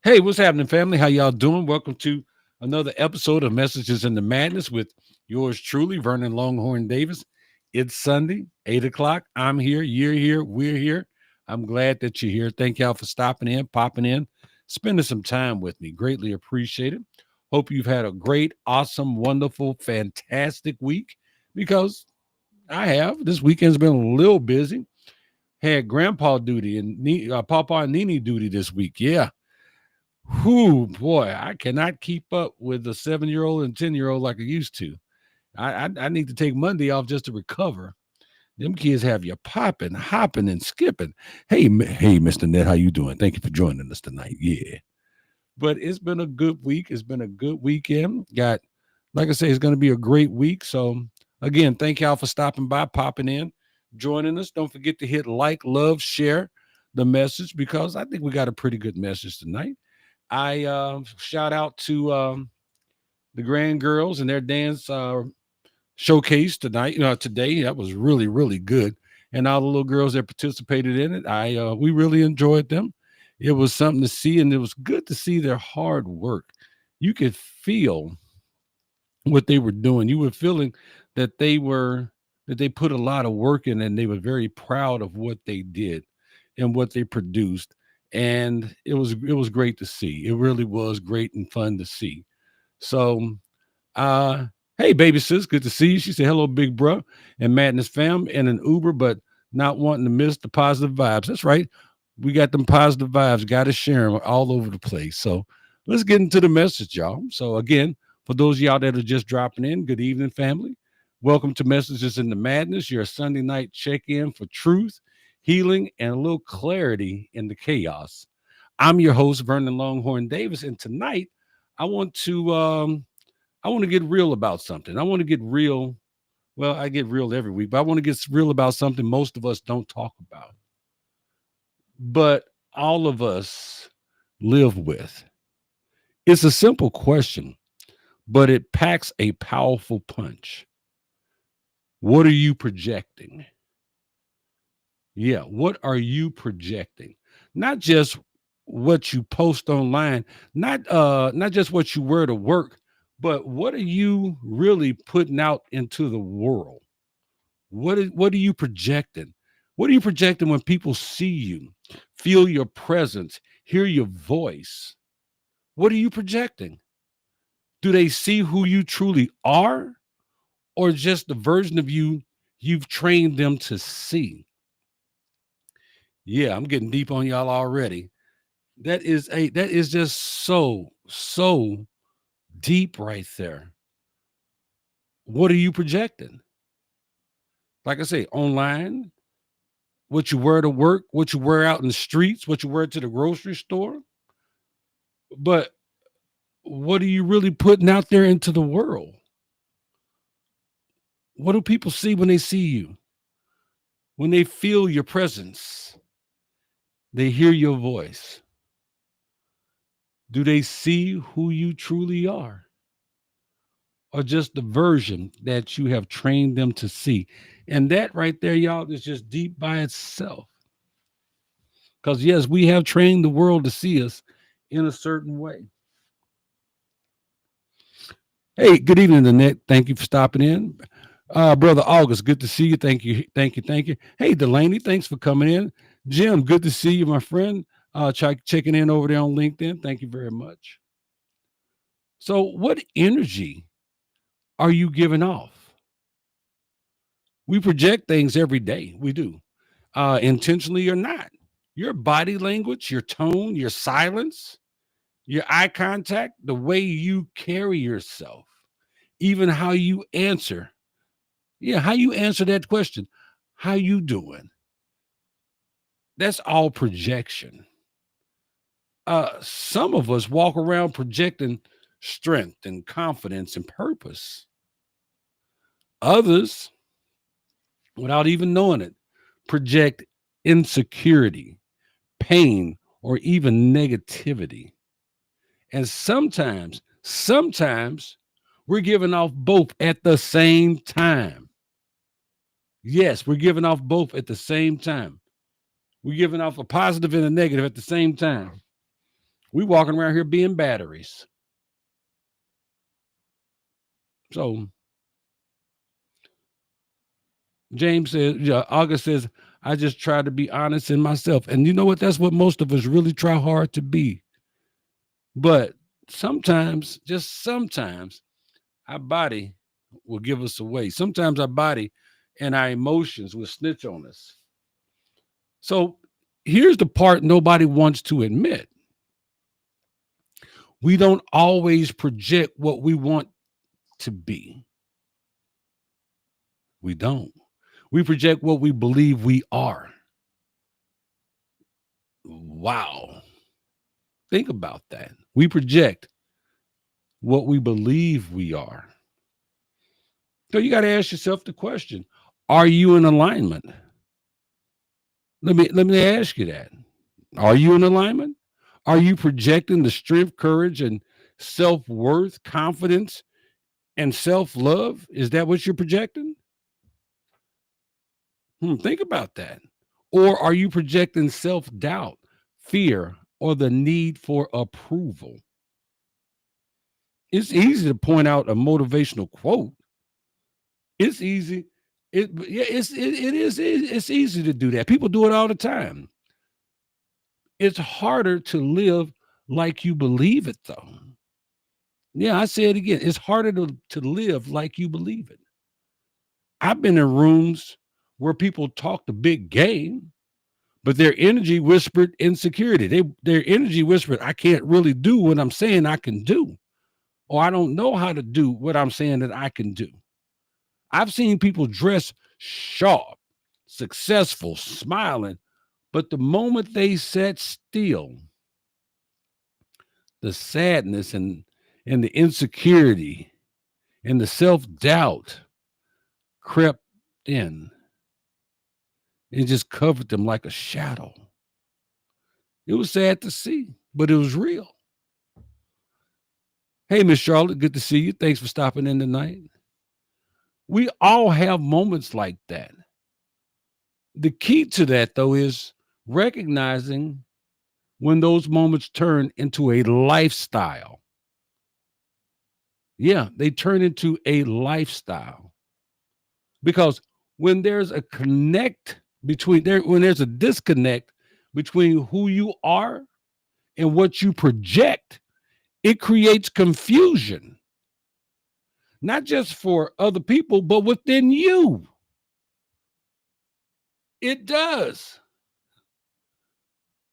Hey, what's happening, family? How y'all doing? Welcome to another episode of Messages in the Madness with yours truly, Vernon Longhorn Davis. It's Sunday, 8 o'clock. I'm here, you're here, we're here. I'm glad that you're here. Thank y'all for stopping in, popping in, spending some time with me. Greatly appreciate it. Hope you've had a great, awesome, wonderful, fantastic week because I have. This weekend's been a little busy. Had grandpa duty and Papa and Nini duty this week. Yeah. Whoo, boy, I cannot keep up with the 7-year-old and 10-year-old like I used to. I need to take Monday off just to recover. Them kids have you popping, hopping, and skipping. Hey, Mr. Net, how you doing? Thank you for joining us tonight. Yeah. But it's been a good week. It's been a good weekend. Like I say, it's going to be a great week. So, again, thank y'all for stopping by, popping in, joining us. Don't forget to hit like, love, share the message because I think we got a pretty good message tonight. I shout out to the grand girls and their dance showcase tonight. Today that was really really good, and all the little girls that participated in it. We really enjoyed them. It was something to see, and it was good to see their hard work. You could feel what they were doing. You were feeling that they put a lot of work in, and they were very proud of what they did and what they produced. And it was great to see. It really was great and fun to see. So, uh, hey, baby sis, good to see you. She said, hello, big bro and Madness fam in an Uber, but not wanting to miss the positive vibes. That's right. We got them positive vibes. Got to share them all over the place. So let's get into the message, y'all. So again, for those of y'all that are just dropping in, good evening, family. Welcome to Messages in the Madness, your Sunday night check-in for truth, healing, and a little clarity in the chaos. I'm your host, Vernon Longhorn Davis, and tonight I want to get real about something. I want to get real. Well, I get real every week, but I want to get real about something most of us don't talk about, but all of us live with. It's a simple question, but it packs a powerful punch. What are you projecting? Yeah, what are you projecting? Not just what you post online, not just what you wear to work, but what are you really putting out into the world? What are you projecting? What are you projecting when people see you, feel your presence, hear your voice? What are you projecting? Do they see who you truly are or just the version of you you've trained them to see? Yeah, I'm getting deep on y'all already. That is just so deep right there. What are you projecting? Like I say, online, what you wear to work, what you wear out in the streets, what you wear to the grocery store. But what are you really putting out there into the world? What do people see when they see you? When they feel your presence, they hear your voice. Do they see who you truly are? Or just the version that you have trained them to see? And that right there, y'all, is just deep by itself. Because, yes, we have trained the world to see us in a certain way. Hey, good evening, Annette. Thank you for stopping in. Brother August, good to see you. Thank you. Thank you. Thank you. Hey, Delaney, thanks for coming in. Jim, good to see you, my friend. Checking in over there on LinkedIn. Thank you very much. So, what energy are you giving off? We project things every day. We do, intentionally or not. Your body language, your tone, your silence, your eye contact, the way you carry yourself, even how you answer. Yeah, how you answer that question. How you doing? That's all projection. Some of us walk around projecting strength and confidence and purpose. Others, without even knowing it, project insecurity, pain, or even negativity. And sometimes we're giving off both at the same time. Yes, we're giving off both at the same time. We're giving off a positive and a negative at the same time. We walking around here being batteries. So James says, yeah, August says, I just try to be honest in myself. And you know what? That's what most of us really try hard to be. But sometimes, just sometimes, our body will give us away. Sometimes our body and our emotions will snitch on us. So here's the part nobody wants to admit. We don't always project what we want to be. We don't. We project what we believe we are. Wow. Think about that. We project what we believe we are. So you got to ask yourself the question, are you in alignment? Let me ask you that. Are you in alignment? Are you projecting the strength, courage, and self-worth, confidence, and self-love? Is that what you're projecting? Think about that. Or are you projecting self-doubt, fear, or the need for approval? It's easy to point out a motivational quote. It's easy. It's easy to do that. People do it all the time. It's harder to live like you believe it, though. Yeah, I say it again. It's harder to live like you believe it. I've been in rooms where people talk the big game, but their energy whispered insecurity. Their energy whispered, I can't really do what I'm saying I can do, or I don't know how to do what I'm saying that I can do. I've seen people dress sharp, successful, smiling, but the moment they sat still, the sadness and the insecurity and the self-doubt crept in and just covered them like a shadow. It was sad to see, but it was real. Hey, Miss Charlotte, good to see you. Thanks for stopping in tonight. We all have moments like that. The key to that, though, is recognizing when those moments turn into a lifestyle. Yeah, they turn into a lifestyle. Because when there's a when there's a disconnect between who you are and what you project, it creates confusion, not just for other people, but within you. It does.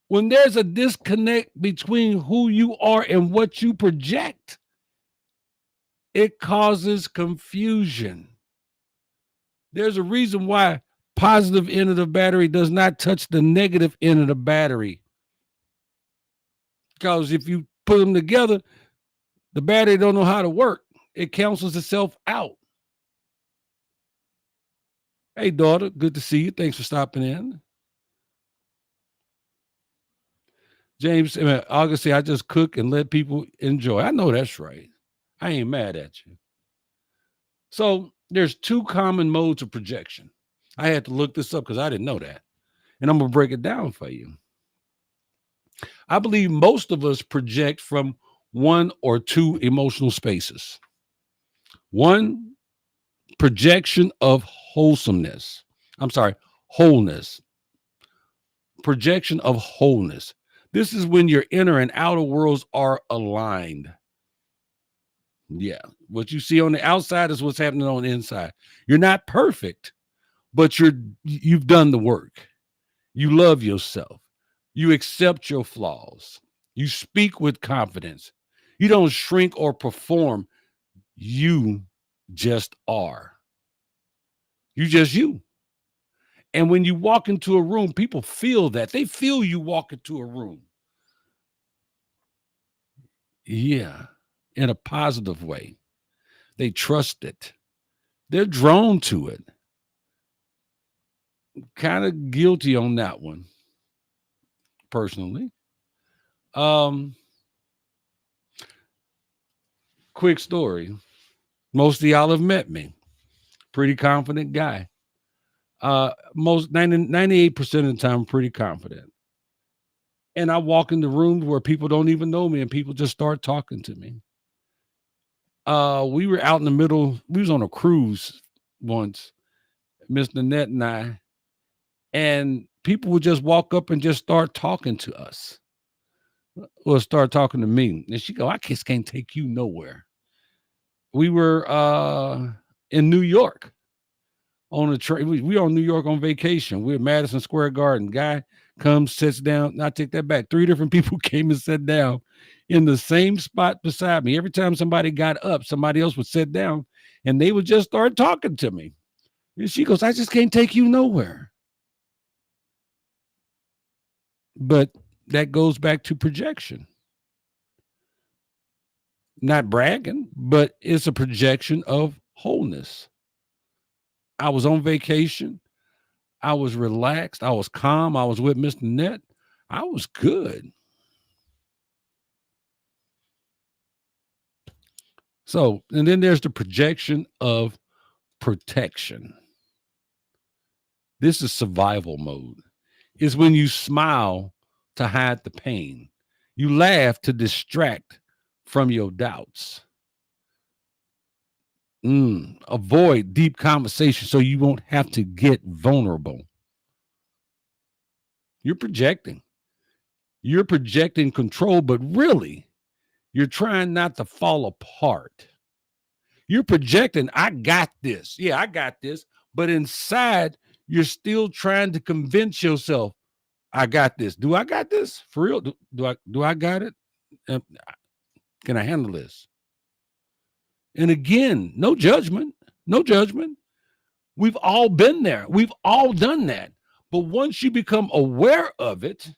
When there's a disconnect between who you are and what you project, it causes confusion. There's a reason why positive end of the battery does not touch the negative end of the battery. Because if you put them together, the battery don't know how to work. It cancels itself out. Hey, daughter, good to see you. Thanks for stopping in. James, August say, I just cook and let people enjoy. I know that's right. I ain't mad at you. So there's two common modes of projection. I had to look this up because I didn't know that. And I'm going to break it down for you. I believe most of us project from one or two emotional spaces. One, projection of wholesomeness. I'm sorry, wholeness. Projection of wholeness. This is when your inner and outer worlds are aligned. Yeah. What you see on the outside is what's happening on the inside. You're not perfect, but you've done the work. You love yourself. You accept your flaws. You speak with confidence. You don't shrink or perform. You just are. You just you. And when you walk into a room, people feel that. They feel you walk into a room. Yeah, in a positive way. They trust it. They're drawn to it. Kind of guilty on that one, personally. Um, Quick story. Most of y'all have met me. Pretty confident guy. Most 98% of the time, I'm pretty confident. And I walk into rooms where people don't even know me and people just start talking to me. We were out in the middle, we was on a cruise once, Miss Nanette and I, and people would just walk up and just start talking to us or start talking to me. And she go, I just can't take you nowhere. We were in New York on a train. We on New York on vacation. We're at Madison Square Garden. Guy comes, sits down. I take that back. 3 different people came and sat down in the same spot beside me. Every time somebody got up, somebody else would sit down and they would just start talking to me. And she goes, I just can't take you nowhere. But that goes back to projection. Not bragging, but it's a projection of wholeness. I was on vacation. I was relaxed. I was calm. I was with Mr. Net. I was good. So, and then there's the projection of protection. This is survival mode. It's when you smile to hide the pain. You laugh to distract from your doubts. Avoid deep conversation so you won't have to get vulnerable. You're projecting. You're projecting control, but really, you're trying not to fall apart. You're projecting, I got this. Yeah, I got this. But inside, you're still trying to convince yourself, I got this. Do I got this? For real? Do I got it? Can I handle this? And again, no judgment. No judgment. We've all been there. We've all done that. But once you become aware of it,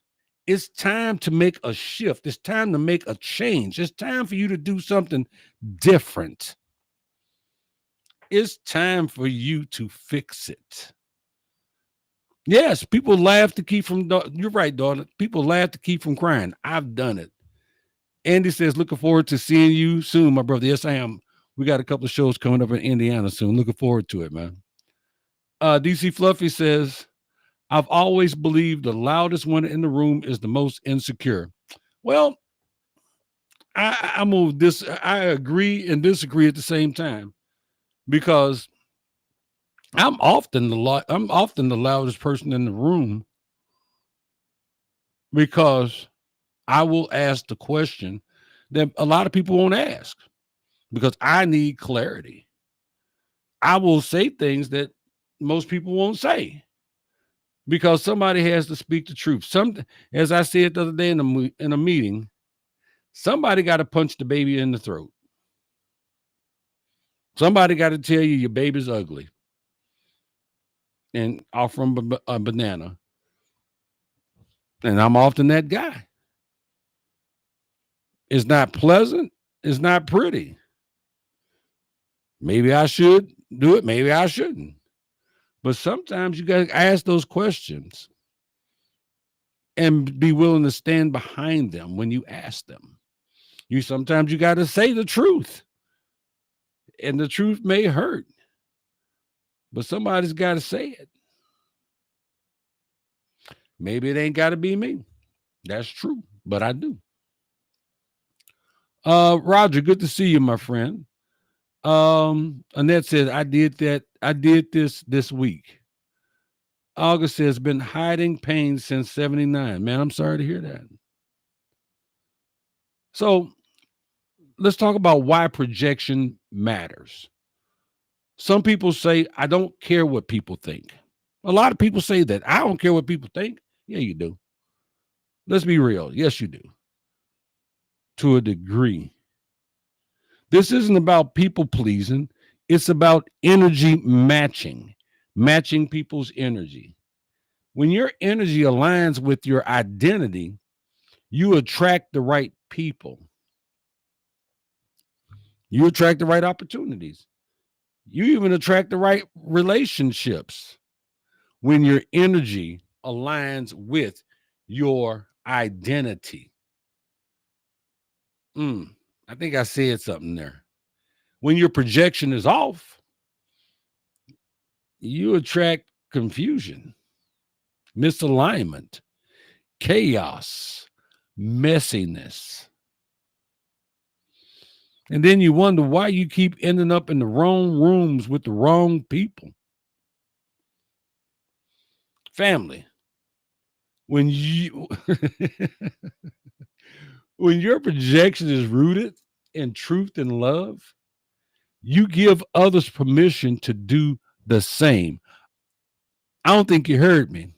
it's time to make a shift. It's time to make a change. It's time for you to do something different. It's time for you to fix it. Yes, people laugh to keep from, you're right, daughter. People laugh to keep from crying. I've done it. Andy says, looking forward to seeing you soon, my brother. Yes, I am. We got a couple of shows coming up in Indiana soon. Looking forward to it, man. DC Fluffy says, I've always believed the loudest one in the room is the most insecure. Well, I agree and disagree at the same time, because I'm often the loudest person in the room, because I will ask the question that a lot of people won't ask, because I need clarity. I will say things that most people won't say, because somebody has to speak the truth. As I said the other day in a meeting, somebody got to punch the baby in the throat. Somebody got to tell you your baby's ugly and offer them a banana. And I'm often that guy. It's not pleasant. It's not pretty. Maybe I should do it. Maybe I shouldn't. But sometimes you got to ask those questions and be willing to stand behind them when you ask them. Sometimes you got to say the truth, and the truth may hurt, but somebody's got to say it. Maybe it ain't got to be me. That's true, but I do. Roger, good to see you, my friend. Annette says, I did this week. August says, been hiding pain since 79. Man, I'm sorry to hear that. So let's talk about why projection matters. Some people say, I don't care what people think. A lot of people say that. I don't care what people think. Yeah, you do. Let's be real. Yes, you do. To a degree. This isn't about people pleasing. It's about energy matching people's energy. When your energy aligns with your identity, you attract the right people. You attract the right opportunities. You even attract the right relationships when your energy aligns with your identity. I think I said something there. When your projection is off, you attract confusion, misalignment, chaos, messiness. And then you wonder why you keep ending up in the wrong rooms with the wrong people. Family, when you when your projection is rooted in truth and love, you give others permission to do the same. I don't think you heard me.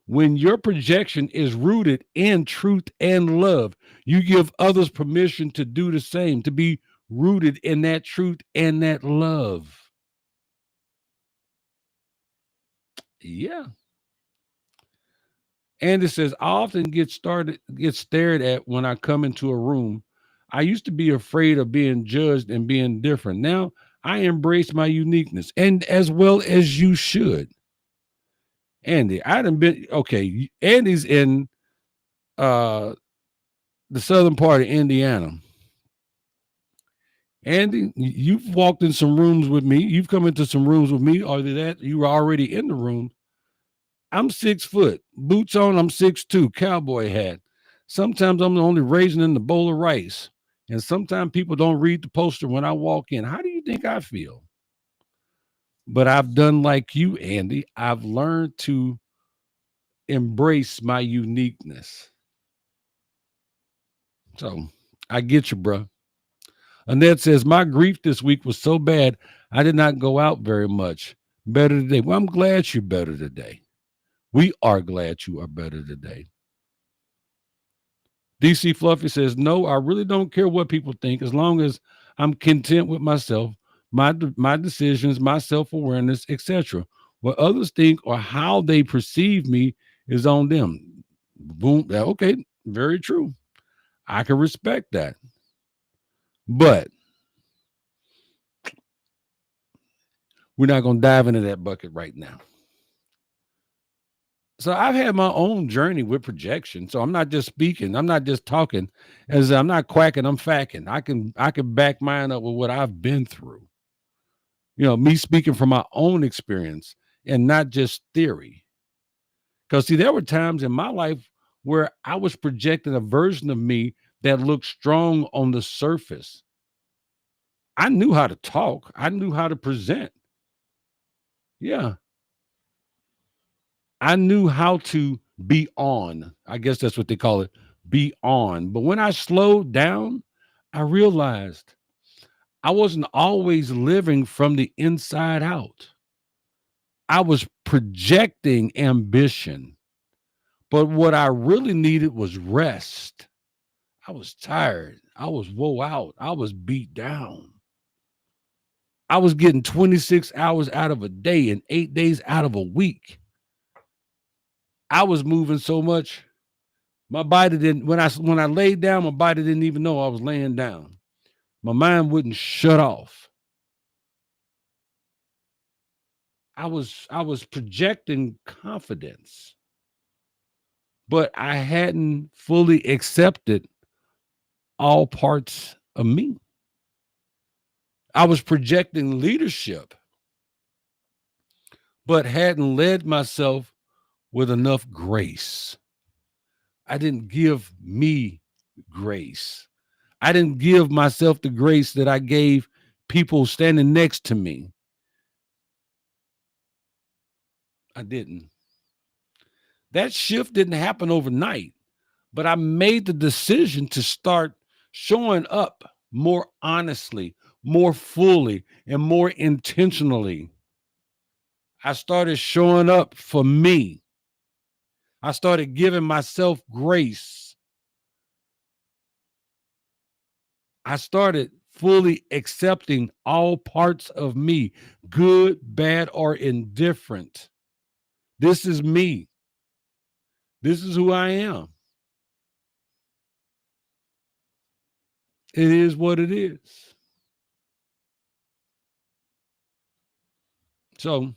When your projection is rooted in truth and love, you give others permission to do the same, to be rooted in that truth and that love. Yeah. And it says, I often get stared at when I come into a room. I used to be afraid of being judged and being different. Now I embrace my uniqueness, and as well as you should. Andy, I done been okay. Andy's in uh the southern part of Indiana. Andy, you've walked in some rooms with me. You've come into some rooms with me, or that you were already in the room. I'm 6 foot, boots on. I'm 6'2", cowboy hat. Sometimes I'm the only raisin in the bowl of rice, and sometimes people don't read the poster when I walk in. How do you think I feel? But I've done like you, Andy. I've learned to embrace my uniqueness. So I get you, bro. Annette says, my grief this week was so bad, I did not go out very much. Better today. Well, I'm glad you're better today. We are glad you are better today. DC Fluffy says, no, I really don't care what people think as long as I'm content with myself, my decisions, my self-awareness, etc. What others think or how they perceive me is on them. Boom. Okay, very true. I can respect that. But we're not going to dive into that bucket right now. So I've had my own journey with projection. So I'm not just speaking. I'm not just talking. As I'm not quacking. I'm facking. I can back mine up with what I've been through. Me speaking from my own experience and not just theory. Because see, there were times in my life where I was projecting a version of me that looked strong on the surface. I knew how to talk. I knew how to present. Yeah. I knew how to be on. I guess that's what they call it, be on. But when I slowed down, I realized I wasn't always living from the inside out. I was projecting ambition, but what I really needed was rest. I was tired. I was woe out. I was beat down. I was getting 26 hours out of a day and 8 days out of a week. I was moving so much. My body didn't, when I laid down, my body didn't even know I was laying down. My mind wouldn't shut off. I was projecting confidence, but I hadn't fully accepted all parts of me. I was projecting leadership, but hadn't led myself with enough grace. I didn't give me grace. I didn't give myself the grace that I gave people standing next to me. I didn't. That shift didn't happen overnight, but I made the decision to start showing up more honestly, more fully, and more intentionally. I started showing up for me. I started giving myself grace. I started fully accepting all parts of me, good, bad, or indifferent. This is me. This is who I am. It is what it is. So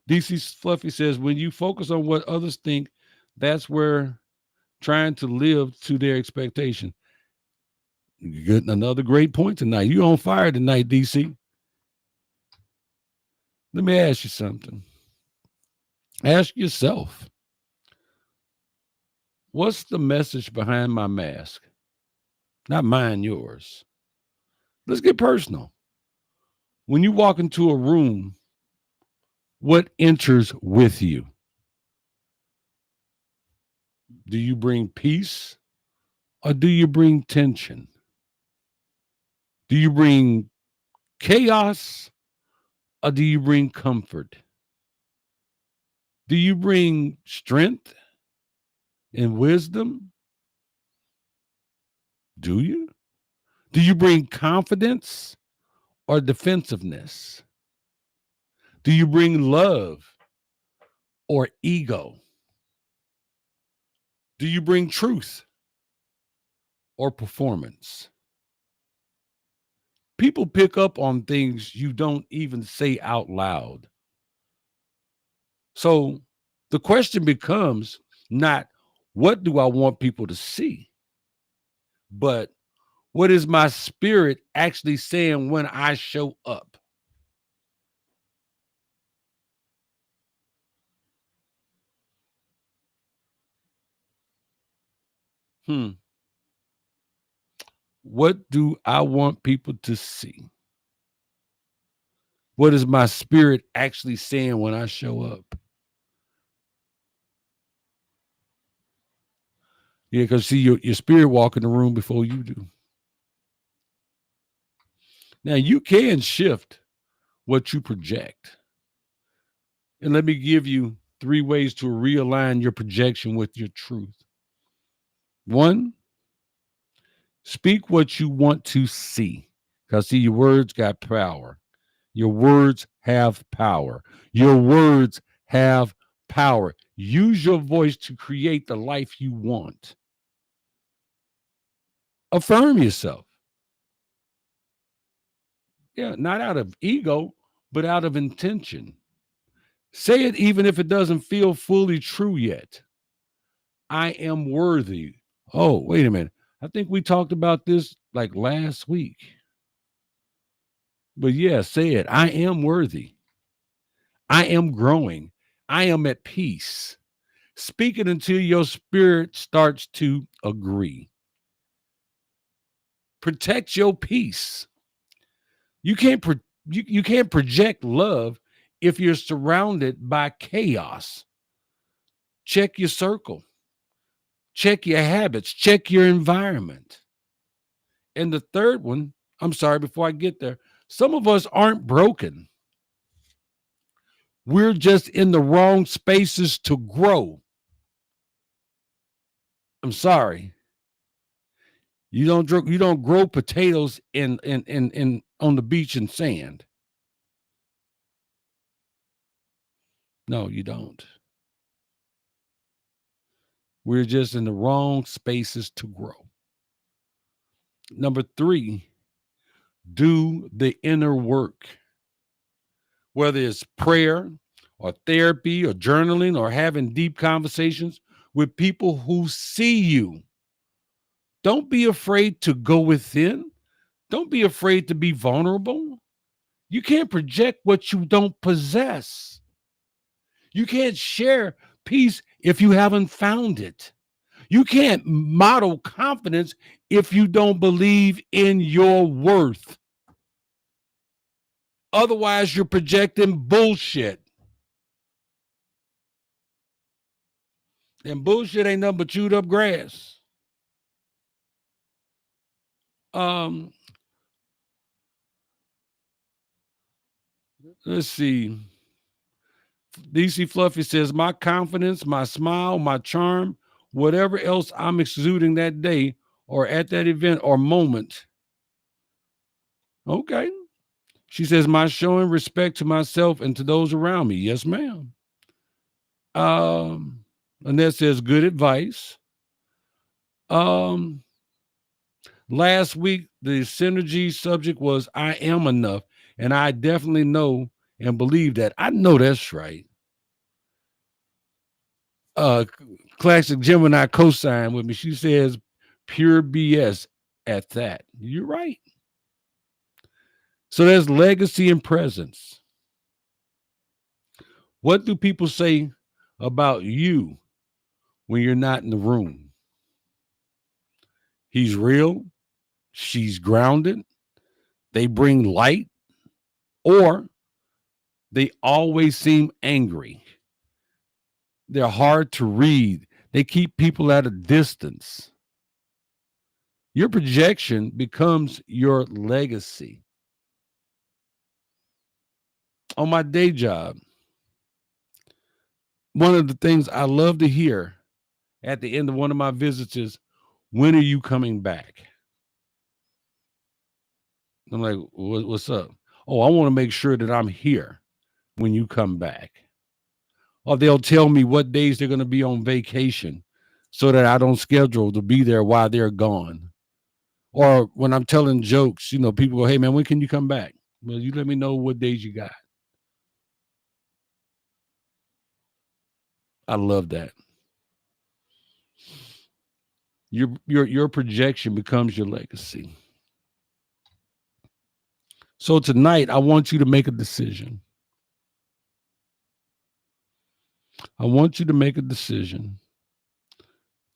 DC Fluffy says, when you focus on what others think, that's where trying to live to their expectation. Good, another great point tonight. You on fire tonight, DC. Let me ask you something. Ask yourself, What's the message behind my mask? Not mine, yours. Let's get personal. When you walk into a room, what enters with you? Do you bring peace or do you bring tension? Do you bring chaos or do you bring comfort? Do you bring strength and wisdom? Do you? Do you bring confidence or defensiveness? Do you bring love or ego? Do you bring truth or performance? People pick up on things you don't even say out loud. So the question becomes not what do I want people to see, but what is my spirit actually saying when I show up? Hmm. What do I want people to see? What is my spirit actually saying when I show up? Yeah, because see, your spirit walk in the room before you do. Now you can shift what you project. And let me give you 3 ways to realign your projection with your truth. One, speak what you want to see. Because see, your words got power. Your words have power. Your words have power. Use your voice to create the life you want. Affirm yourself. Yeah, not out of ego, but out of intention. Say it even if it doesn't feel fully true yet. I am worthy. Oh, wait a minute. I think we talked about this like last week. But yeah, say it. I am worthy. I am growing. I am at peace. Speak it until your spirit starts to agree. Protect your peace. You can't you can't project love if you're surrounded by chaos. Check your circle. Check your habits. Check your environment. And the third one, I'm sorry, before I get there, some of us aren't broken. We're just in the wrong spaces to grow. I'm sorry. You don't grow potatoes in on the beach in sand. No, you don't. We're just in the wrong spaces to grow. Number 3, do the inner work. Whether it's prayer or therapy or journaling or having deep conversations with people who see you. Don't be afraid to go within. Don't be afraid to be vulnerable. You can't project what you don't possess. You can't share peace if you haven't found it. You can't model confidence if you don't believe in your worth. Otherwise, you're projecting bullshit. And bullshit ain't nothing but chewed up grass. Um, let's see. DC Fluffy says, my confidence, my smile, my charm, whatever else I'm exuding that day or at that event or moment. Okay. She says, my showing respect to myself and to those around me. Yes, ma'am. Um, Annette says, good advice. Um, Last week, the synergy subject was I am enough. And I definitely know and believe that. I know that's right. uh Classic Gemini co-sign with me. She says pure BS at that. You're right. So there's legacy and presence. What do people say about you when you're not in the room? He's real. She's grounded. They bring light, or they always seem angry. They're hard to read. They keep people at a distance. Your projection becomes your legacy. On my day job, one of the things I love to hear at the end of one of my visits is, when are you coming back? I'm like, what's up? Oh, I want to make sure that I'm here when you come back. Or they'll tell me what days they're going to be on vacation so that I don't schedule to be there while they're gone. Or when I'm telling jokes, people go, hey, man, when can you come back? Well, you let me know what days you got. I love that. Your projection becomes your legacy. So tonight, I want you to make a decision. I want you to make a decision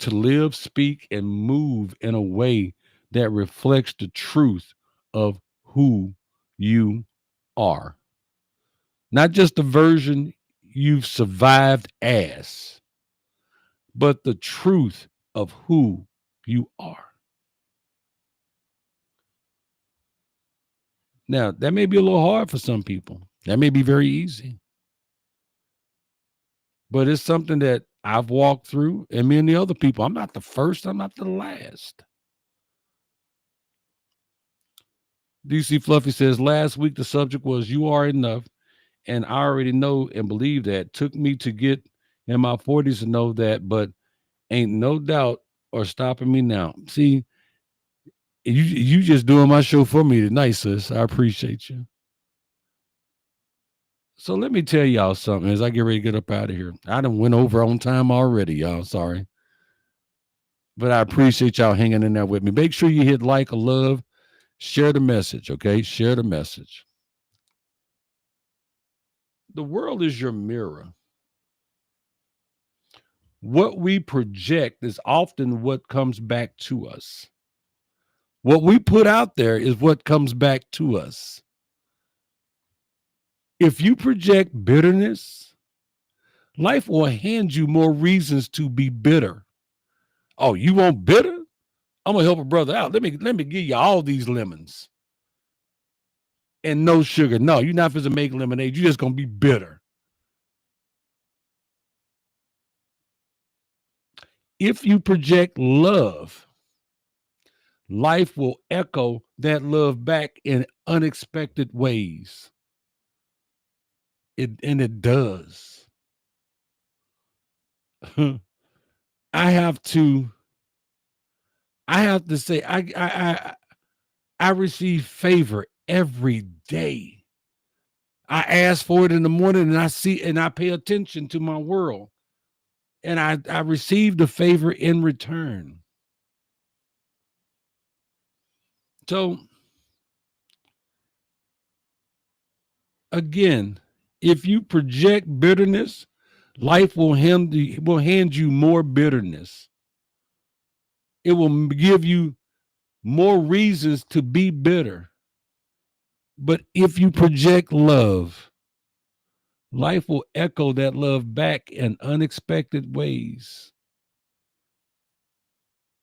to live, speak, and move in a way that reflects the truth of who you are. Not just the version you've survived as, but the truth of who you are. Now, that may be a little hard for some people. That may be very easy. But it's something that I've walked through, and me and the other people. I'm not the first, I'm not the last. DC Fluffy says, last week the subject was you are enough, and I already know and believe that. Took me to get in my 40s to know that, but ain't no doubt or stopping me now. See, you just doing my show for me tonight, sis. I appreciate you. So let me tell y'all something as I get ready to get up out of here. I done went over on time already, y'all. Sorry. But I appreciate y'all hanging in there with me. Make sure you hit like or love. Share the message, okay? Share the message. The world is your mirror. What we project is often what comes back to us. What we put out there is what comes back to us. If you project bitterness, life will hand you more reasons to be bitter. Oh, you want bitter? I'm gonna help a brother out. Let me give you all these lemons and no sugar. No, you're not supposed to make lemonade. You're just gonna be bitter. If you project love, life will echo that love back in unexpected ways. It does. I have to say I receive favor every day. I ask for it in the morning and I see and I pay attention to my world. And I receive the favor in return. So again, if you project bitterness, life will hand you more bitterness. It will give you more reasons to be bitter. But if you project love, life will echo that love back in unexpected ways.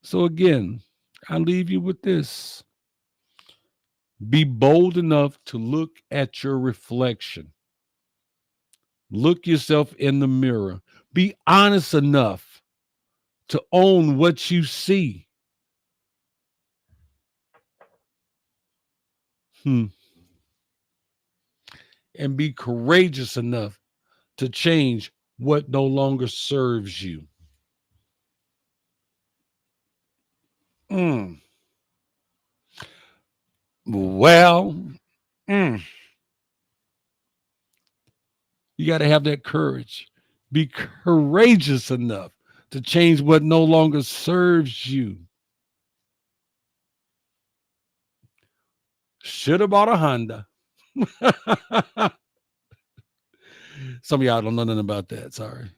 So again, I leave you with this. Be bold enough to look at your reflection. Look yourself in the mirror. Be honest enough to own what you see. And be courageous enough to change what no longer serves you. Well, you got to have that courage. Be courageous enough to change what no longer serves you. Should have bought a Honda. Some of y'all don't know nothing about that. Sorry.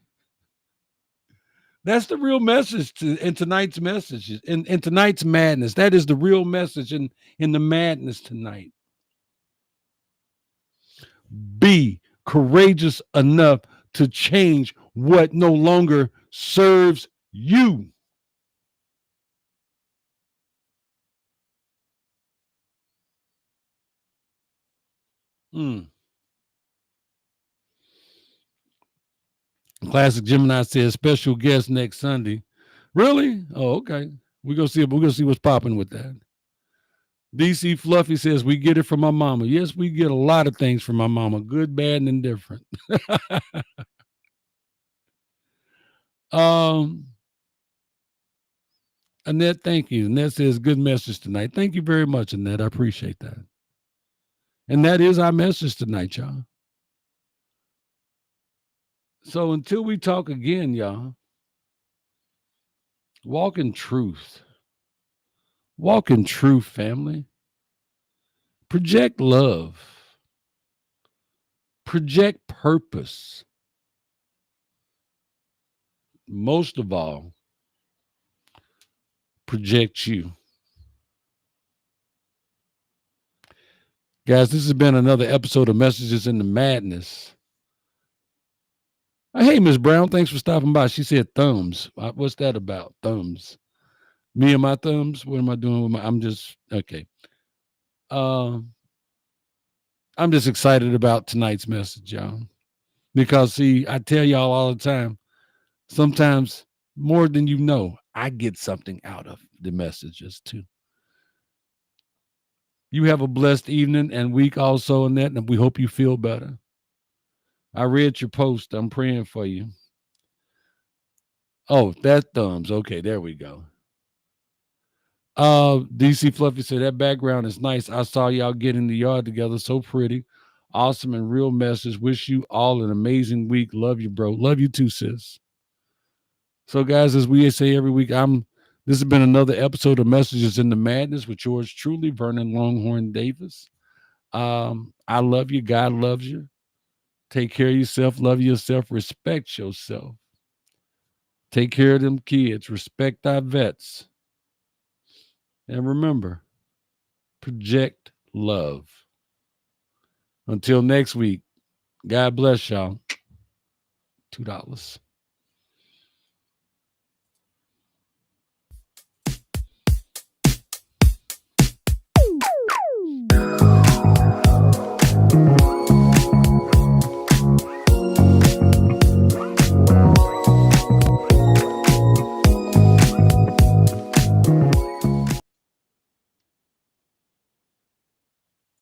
That's the real message in tonight's message. In tonight's madness. That is the real message in the madness tonight. Be courageous enough to change what no longer serves you. Mm. Classic Gemini says special guest next Sunday. Really? Oh, okay. We're gonna see what's popping with that. DC Fluffy says we get it from my mama. Yes, we get a lot of things from my mama, good, bad, and indifferent. um, Annette, thank you. Annette says good message tonight. Thank you very much, Annette. I appreciate that. And that is our message tonight, y'all. So until we talk again, y'all, walk in truth. Walk in truth, family. Project love. Project purpose. Most of all, project you. Guys, this has been another episode of Messages in the Madness. Hey, Miss Brown, thanks for stopping by. She said thumbs. What's that about? Thumbs. Me and my thumbs? What am I doing with my? I'm just okay. Uh, I'm just excited about tonight's message, y'all. Because see, I tell y'all all the time, sometimes more than you know, I get something out of the messages too. You have a blessed evening and week also, Annette, and we hope you feel better. I read your post. I'm praying for you. Oh, that thumbs. Okay, there we go. DC Fluffy said that background is nice. I saw y'all getting the yard together. So pretty. Awesome and real message. Wish you all an amazing week. Love you, bro. Love you too, sis. So, guys, as we say every week, this has been another episode of Messages in the Madness with yours truly, Vernon Longhorn Davis. I love you. God loves you. Take care of yourself. Love yourself. Respect yourself. Take care of them kids. Respect our vets. And remember, project love. Until next week, God bless y'all. $2.